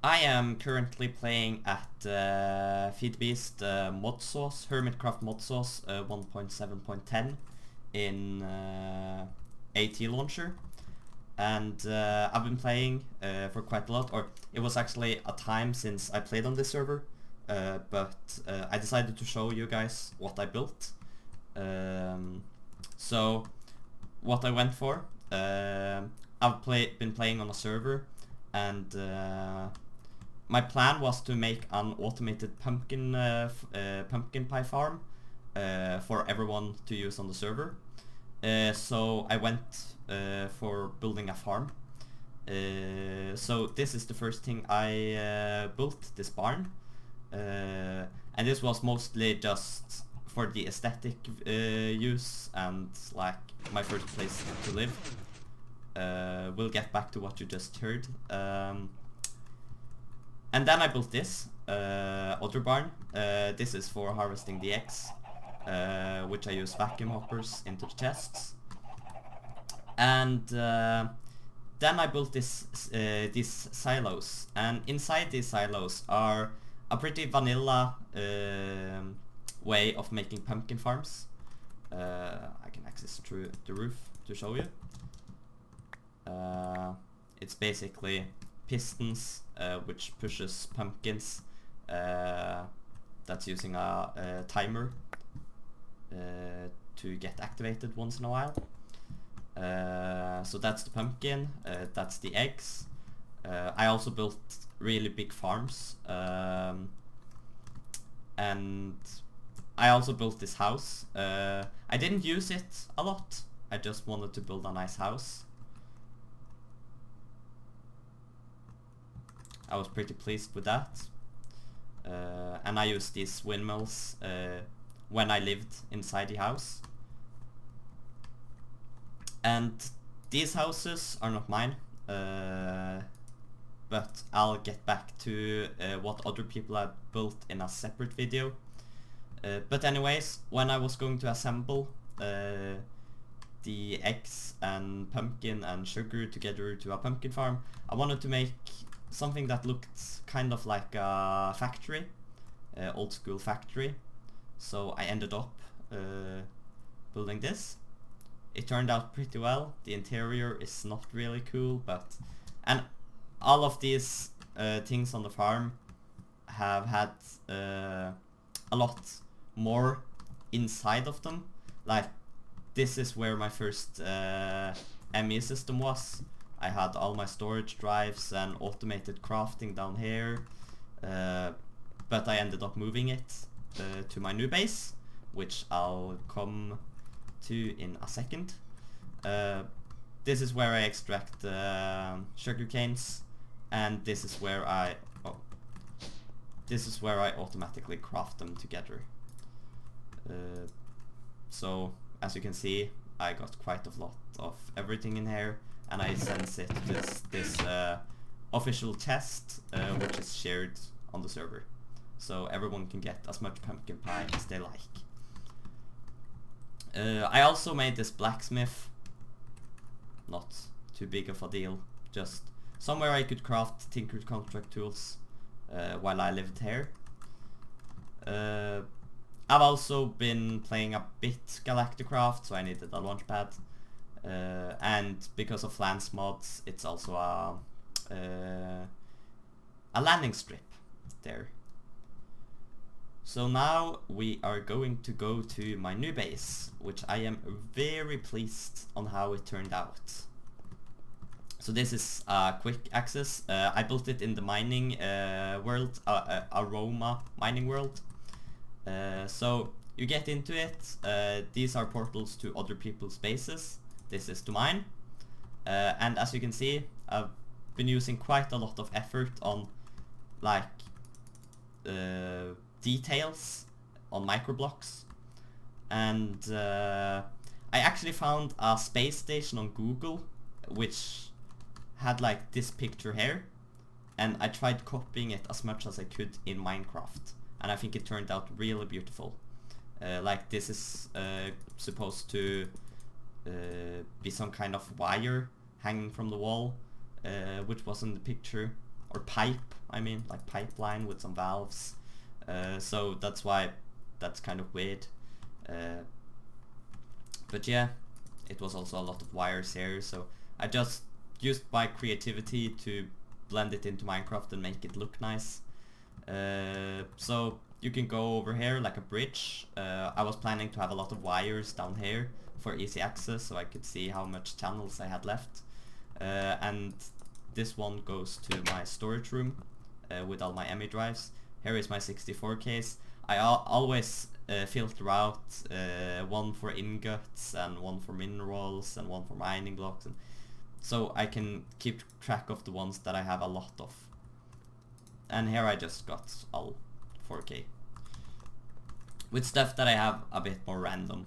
I am currently playing at Feedbeast Modsauce, Hermitcraft Modsauce 1.7.10 in AtLauncher, and I've been playing for quite a lot, or it was actually a time since I played on this server, but I decided to show you guys what I built. So what I went for, I've been playing on a server, and my plan was to make an automated pumpkin pie farm for everyone to use on the server. So I went for building a farm. So this is the first thing I built, this barn. And this was mostly just for the aesthetic use and like my first place to live. We'll get back to what you just heard. And then I built this other barn. This is for harvesting the eggs, which I use vacuum hoppers into the chests. And then I built these silos, and inside these silos are a pretty vanilla way of making pumpkin farms. I can access through the roof to show you. It's basically pistons which pushes pumpkins. That's using a timer to get activated once in a while. So that's the pumpkin, that's the eggs. I also built really big farms, and I also built this house. I didn't use it a lot, I just wanted to build a nice house. I was pretty pleased with that. And I used these windmills when I lived inside the house. And these houses are not mine, but I'll get back to what other people have built in a separate video. But anyways, when I was going to assemble the eggs and pumpkin and sugar together to a pumpkin farm, I wanted to make something that looked kind of like a factory, old school factory. So I ended up building this. It turned out pretty well. The interior is not really cool, but and all of these things on the farm have had a lot more inside of them. Like this is where my first ME system was. I had all my storage drives and automated crafting down here, but I ended up moving it to my new base, which I'll come to in a second. This is where I extract sugar canes, and this is where I automatically craft them together. So as you can see, I got quite a lot of everything in here, and I sense it to this official chest, which is shared on the server, so everyone can get as much pumpkin pie as they like. I also made this blacksmith, not too big of a deal, just somewhere I could craft tinker construct tools while I lived here. I've also been playing a bit Galacticraft, so I needed a launch pad. And because of Lance mods, it's also a landing strip there. So now we are going to go to my new base, which I am very pleased on how it turned out. So this is a quick access. I built it in the mining world, Aroma mining world. So you get into it. These are portals to other people's bases. This is to mine, and as you can see, I've been using quite a lot of effort on like details on microblocks, and I actually found a space station on Google which had like this picture here, and I tried copying it as much as I could in Minecraft, and I think it turned out really beautiful. Like this is supposed to be some kind of wire hanging from the wall, which was in the picture. or pipe, I mean, like pipeline with some valves. So that's why that's kind of weird. But yeah, it was also a lot of wires here, so I just used my creativity to blend it into Minecraft and make it look nice. So you can go over here like a bridge. I was planning to have a lot of wires down here for easy access, so I could see how much channels I had left. And this one goes to my storage room with all my ME drives. Here is my 64 case. I always filter out one for ingots and one for minerals and one for mining blocks, and so I can keep track of the ones that I have a lot of. And here I just got all 4K. With stuff that I have a bit more random.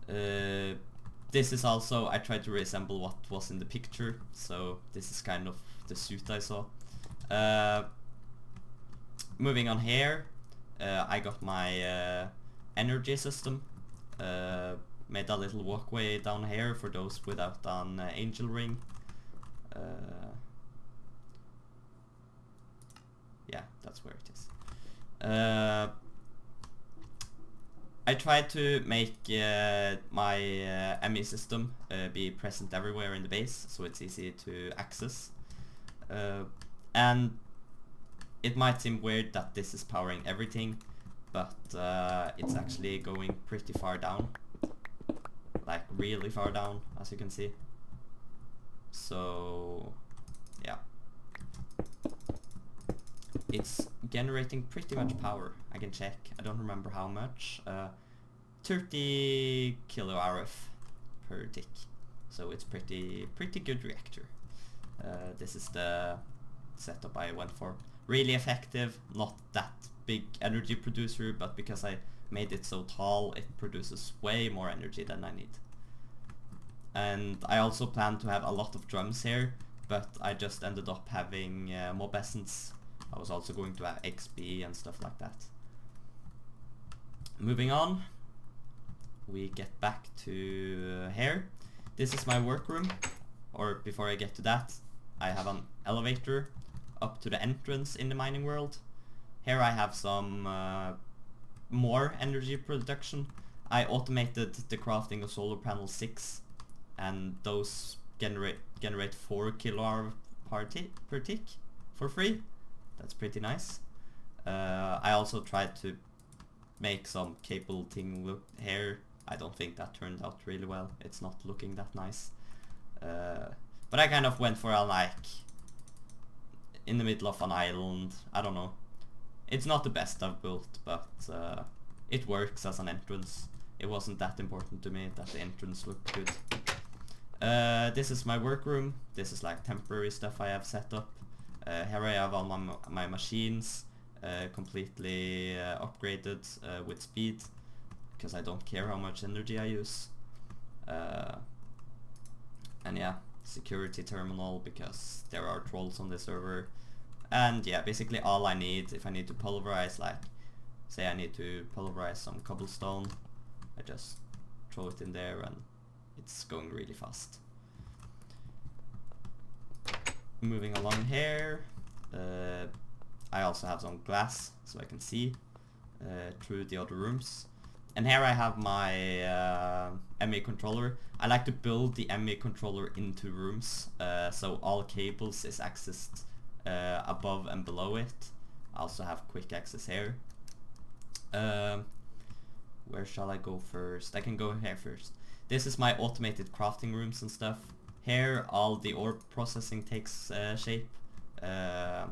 This is also, I tried to reassemble what was in the picture, so this is kind of the suit I saw. Moving on here, I got my energy system. Made a little walkway down here for those without an angel ring. Yeah, that's where it is. I tried to make my ME system be present everywhere in the base, so it's easy to access. And it might seem weird that this is powering everything, but it's actually going pretty far down. Like really far down, as you can see. So yeah, it's generating pretty much power. I can check, I don't remember how much. 30 kilo RF per tick, so it's pretty good reactor. This is the setup I went for. Really effective, not that big energy producer, but because I made it so tall, it produces way more energy than I need. And I also planned to have a lot of drums here, but I just ended up having mob essence. I was also going to have XP and stuff like that. Moving on, we get back to here. This is my workroom, or before I get to that, I have an elevator up to the entrance in the mining world. Here I have some more energy production. I automated the crafting of solar panel 6, and those generate 4 kWh per tick for free. That's pretty nice. I also tried to make some cable thing look here. I don't think that turned out really well. It's not looking that nice. But I kind of went for a like in the middle of an island. I don't know. It's not the best I've built, but it works as an entrance. It wasn't that important to me that the entrance looked good. This is my workroom. This is like temporary stuff I have set up. Here I have all my machines completely upgraded with speed, because I don't care how much energy I use. And yeah, security terminal, because there are trolls on the server. And yeah, basically all I need, if I need to pulverize, like say I need to pulverize some cobblestone, I just throw it in there and it's going really fast. Moving along here, I also have some glass so I can see through the other rooms. And here I have my ME controller. I like to build the ME controller into rooms, so all cables is accessed above and below it. I also have quick access here. Where shall I go first? I can go here first. This is my automated crafting rooms and stuff. Here all the ore processing takes shape. I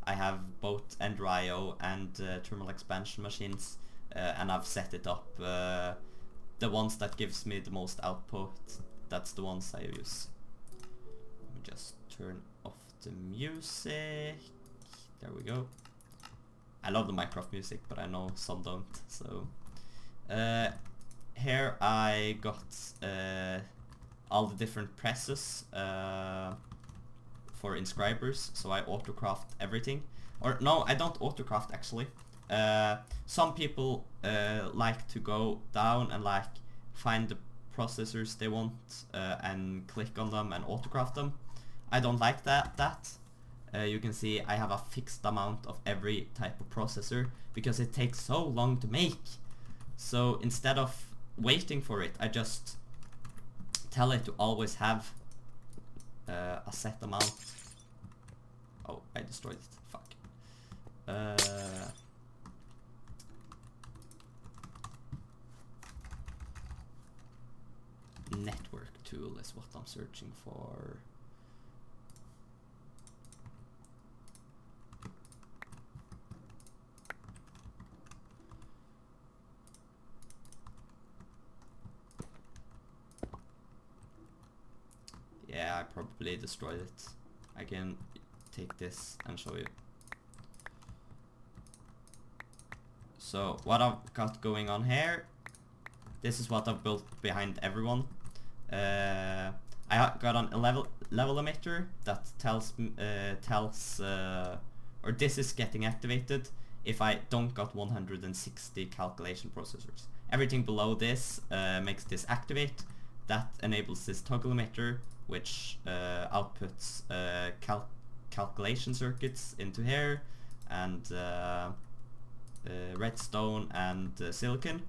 have both Ender IO and thermal expansion machines, and I've set it up. The ones that gives me the most output, that's the ones I use. Let me just turn off the music. There we go. I love the Minecraft music, but I know some don't. So here I got all the different presses for inscribers, so I autocraft everything. Or no, I don't autocraft actually. Some people like to go down and like find the processors they want and click on them and autocraft them. I don't like that. you can see I have a fixed amount of every type of processor because it takes so long to make. So instead of waiting for it, I just tell it to always have a set amount. Oh, I destroyed it. Fuck. Network tool is what I'm searching for. Yeah, I probably destroyed it. I can take this and show you. So what I've got going on here, this is what I've built behind everyone. I got on a level emitter that tells or this is getting activated if I don't got 160 calculation processors. Everything below this makes this activate. That enables this toggle emitter, which outputs calculation circuits into here, and redstone and silicon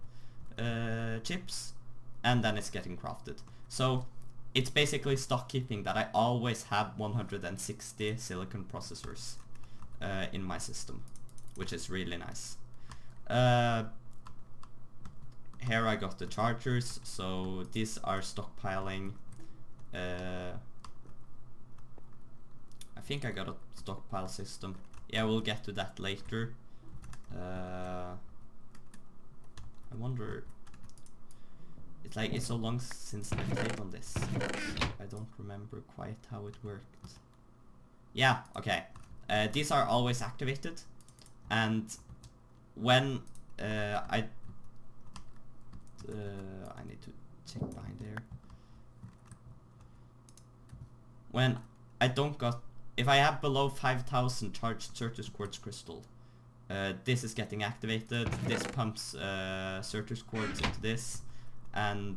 chips, and then it's getting crafted. So it's basically stock keeping that I always have 160 silicon processors in my system, which is really nice. Here I got the chargers, so these are stockpiling. I think I got a stockpile system. Yeah, we'll get to that later. I wonder, it's like, it's so long since I played on this. I don't remember quite how it worked. Yeah, okay. These are always activated, and when I need to check behind there. When I don't got, if I have below 5,000 charged Certus quartz crystal, this is getting activated. This pumps Certus quartz into this, and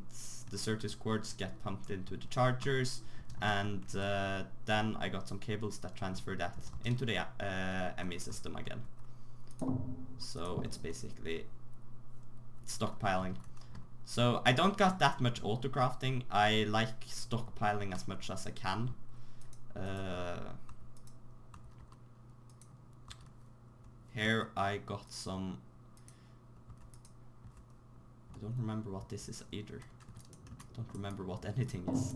the Certus quartz get pumped into the chargers, and then I got some cables that transfer that into the ME system again. So it's basically stockpiling. So I don't got that much auto crafting. I like stockpiling as much as I can. Here I got some, I don't remember what this is either. I don't remember what anything is.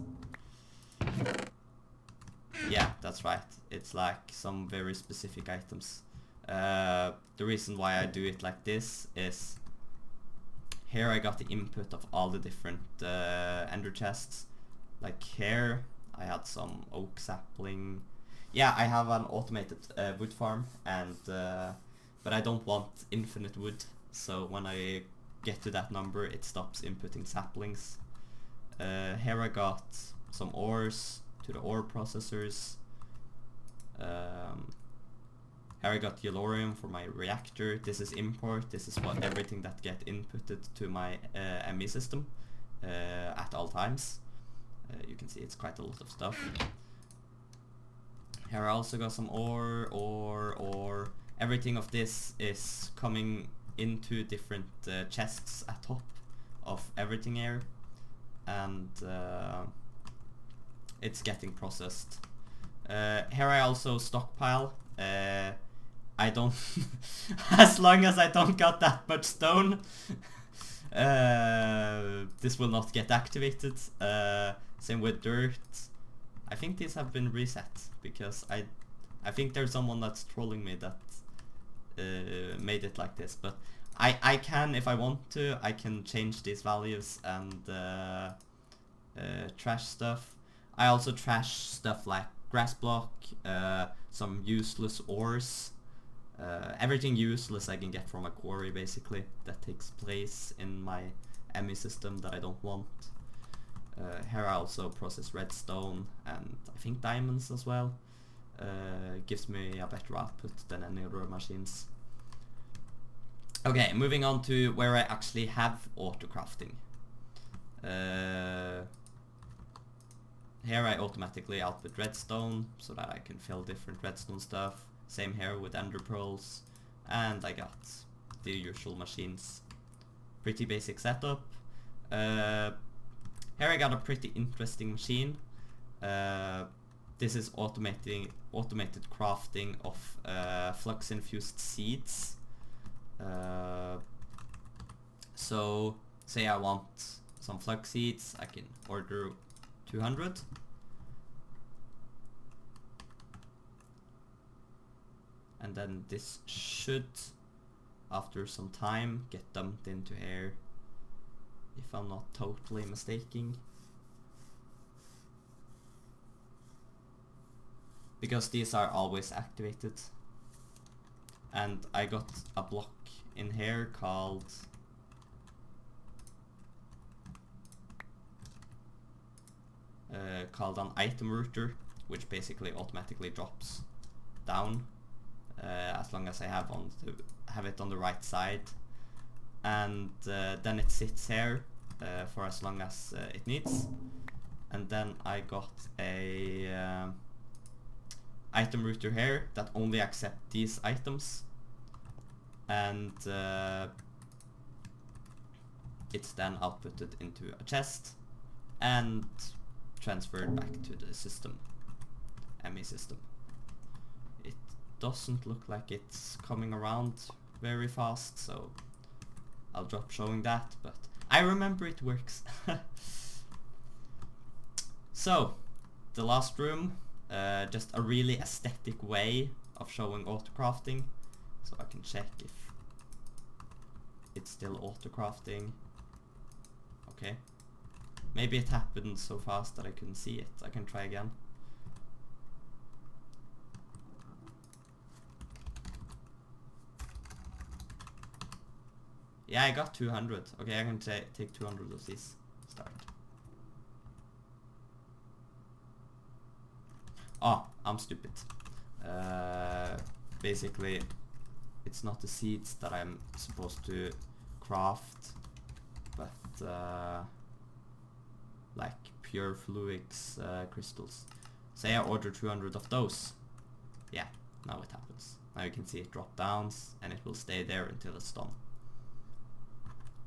Yeah, that's right. It's like some very specific items. The reason why I do it like this is, here I got the input of all the different ender chests. Like here I had some oak sapling. Yeah, I have an automated wood farm, and but I don't want infinite wood, so when I get to that number it stops inputting saplings. Here I got some ores to the ore processors. Here I got yellorium for my reactor. This is import. This is what everything that get inputted to my ME system at all times. You can see it's quite a lot of stuff. Here I also got some ore. Everything of this is coming into different chests at top of everything here, and it's getting processed. Here I also stockpile. I don't as long as I don't got that much stone, this will not get activated. Same with dirt. I think these have been reset because I think there's someone that's trolling me that made it like this, but I can, if I want to, I can change these values and trash stuff. I also trash stuff like grass block, some useless ores. Everything useless I can get from a quarry, basically, that takes place in my ME system that I don't want. Here I also process redstone and I think diamonds as well. Gives me a better output than any other machines. Okay, moving on to where I actually have auto crafting. here I automatically output redstone so that I can fill different redstone stuff. Same here with ender pearls, and I got the usual machines. Pretty basic setup. Here I got a pretty interesting machine. This is automated crafting of flux infused seeds. So say I want some flux seeds, I can order 200. And then this should, after some time, get dumped into here, if I'm not totally mistaken. Because these are always activated. And I got a block in here called an item router, which basically automatically drops down as long as I have it on the right side, and then it sits here for as long as it needs. And then I got a item router here that only accepts these items, and it's then outputted into a chest and transferred back to the system, ME system. It doesn't look like it's coming around very fast, so I'll drop showing that, but I remember it works. So, the last room, just a really aesthetic way of showing auto-crafting, so I can check if it's still auto-crafting. Okay. Maybe it happened so fast that I couldn't see it. I can try again. Yeah, I got 200. Okay, I can take 200 of these. Start. Oh, I'm stupid. Basically, it's not the seeds that I'm supposed to craft, but like pure fluix crystals. Say I order 200 of those. Yeah, now it happens. Now you can see it drop down and it will stay there until it's done.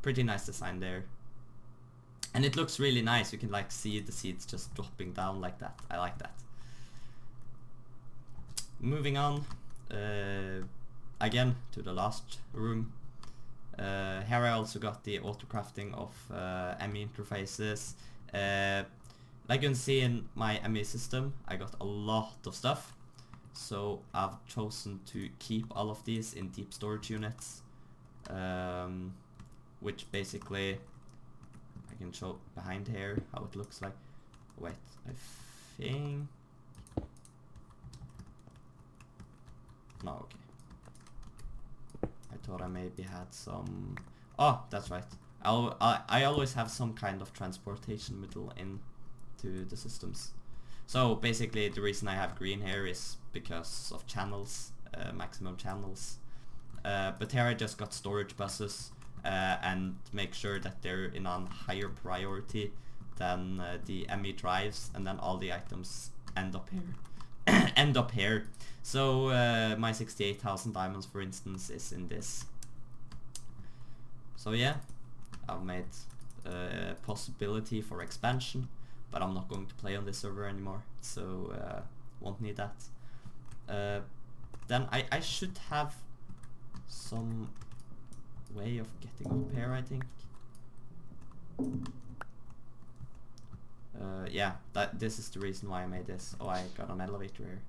Pretty nice design there. And it looks really nice. You can like see the seeds just dropping down like that. I like that. Moving on again to the last room. Here I also got the auto crafting of ME interfaces. Like you can see in my ME system, I got a lot of stuff, so I've chosen to keep all of these in deep storage units, which basically I can show behind here how it looks like. Wait, I think no, okay. I thought I maybe had some. Oh, that's right. I always have some kind of transportation middle into the systems. So basically the reason I have green here is because of channels, maximum channels. But here I just got storage buses and make sure that they're in a higher priority than the ME drives, and then all the items end up here. So my 68,000 diamonds, for instance, is in this. So yeah, I've made a possibility for expansion, but I'm not going to play on this server anymore, so won't need that. Then I should have some way of getting up here, I think. Yeah, this is the reason why I made this. Oh, I got an elevator here.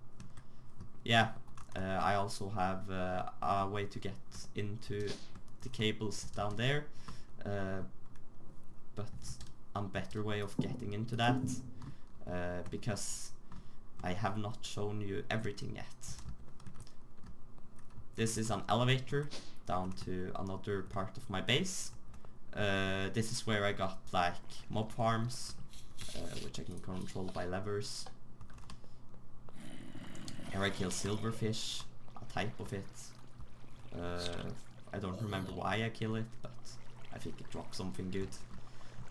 Yeah, I also have a way to get into the cables down there, but a better way of getting into that, because I have not shown you everything yet. This is an elevator down to another part of my base. This is where I got like mob farms, which I can control by levers. Here I kill silverfish, a type of it. I don't remember why I kill it, but I think it dropped something good.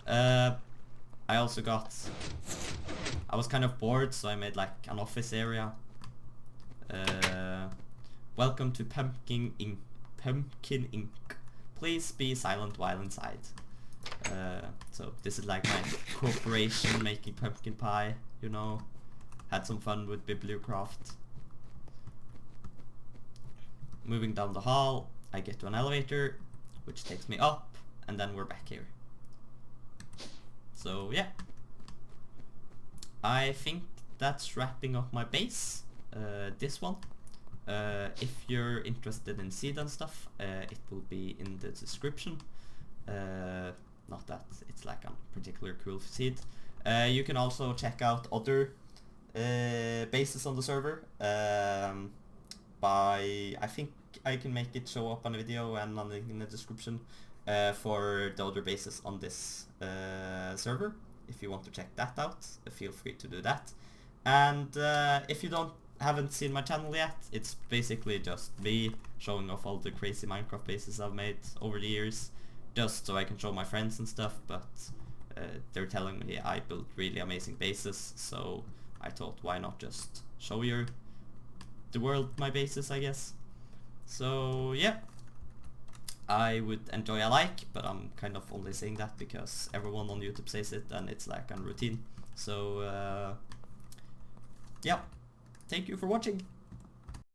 I also got I was kind of bored, so I made like an office area. Welcome to Pumpkin Ink. Please be silent while inside. So this is like my corporation making pumpkin pie, you know. Had some fun with Bibliocraft. Moving down the hall, I get to an elevator, which takes me up, and then we're back here. So yeah. I think that's wrapping up my base, this one. If you're interested in seed and stuff, it will be in the description. Not that it's like a particular cool seed. You can also check out other bases on the server. I think I can make it show up on a video and on in the description for the other bases on this server. If you want to check that out, feel free to do that. And if you haven't seen my channel yet, it's basically just me showing off all the crazy Minecraft bases I've made over the years, just so I can show my friends and stuff, but they're telling me I built really amazing bases, so I thought why not just show the world my bases, I guess. So yeah, I would enjoy a like, but I'm kind of only saying that because everyone on YouTube says it and it's like a routine. So yeah, thank you for watching.